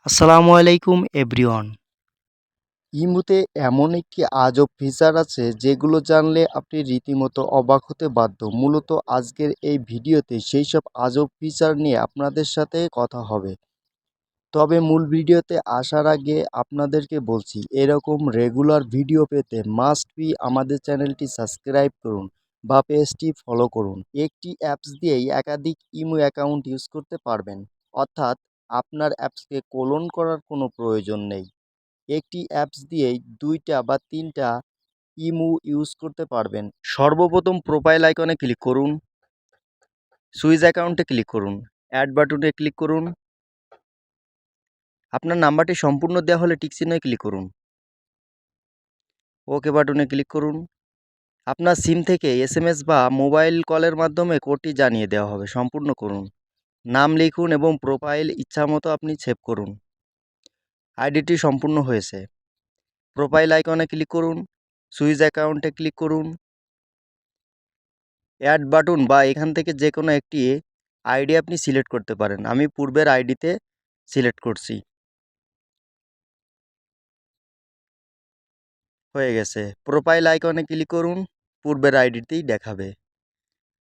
আসসালামু আলাইকুম এভরিওয়ান। ইমোতে এমন একটি আজব ফিচার আছে যেগুলো জানলে আপনি রীতিমতো অবাক হতে বাধ্য। মূলত আজকের এই ভিডিওতে সেই সব আজব ফিচার নিয়ে আপনাদের সাথে কথা হবে। তবে মূল ভিডিওতে আসার আগে আপনাদেরকে বলছি, এরকম রেগুলার ভিডিও পেতে মাস্ট বি আমাদের চ্যানেলটি সাবস্ক্রাইব করুন বা পেজটি ফলো করুন। একটি অ্যাপস দিয়েই একাধিক ইমো অ্যাকাউন্ট ইউজ করতে পারবেন, অর্থাৎ আপনার অ্যাপসকে ক্লোন করার কোনো প্রয়োজন নেই। একটি অ্যাপস দিয়েই ২টা বা ৩টা ইমো ইউজ করতে পারবেন। সর্বপ্রথম প্রোফাইল আইকনে ক্লিক করুন, সুইচ অ্যাকাউন্টে ক্লিক করুন, অ্যাড বাটনে ক্লিক করুন। আপনার নাম্বারটি সম্পূর্ণ দেওয়া হলে টিক চিহ্নে ক্লিক করুন, ওকে বাটনে ক্লিক করুন। আপনার সিম থেকে এসএমএস বা মোবাইল কলের মাধ্যমে কোডটি জানিয়ে দেওয়া হবে, সম্পূর্ণ করুন। নাম লিখুন এবং প্রোফাইল ইচ্ছামতো আপনি সেভ করুন। আইডিটি সম্পূর্ণ হয়েছে। প্রোফাইল আইকনে ক্লিক করুন, সুইচ অ্যাকাউন্টে ক্লিক করুন, অ্যাড বাটন বা এখান থেকে যে কোনো একটি আইডি আপনি সিলেক্ট করতে পারেন। আমি পূর্বের আইডিতে সিলেক্ট করছি, হয়ে গেছে। প্রোফাইল আইকনে ক্লিক করুন, পূর্বের আইডিতেই দেখাবে।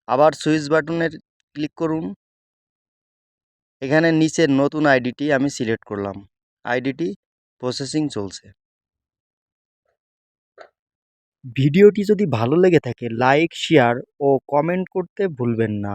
আবার সুইচ বাটনের ক্লিক করুন, এখানে নিচের নতুন আইডিটি আমি সিলেক্ট করলাম। আইডিটি প্রসেসিং চলছে। ভিডিওটি যদি ভালো লেগে থাকে লাইক, শেয়ার ও কমেন্ট করতে ভুলবেন না।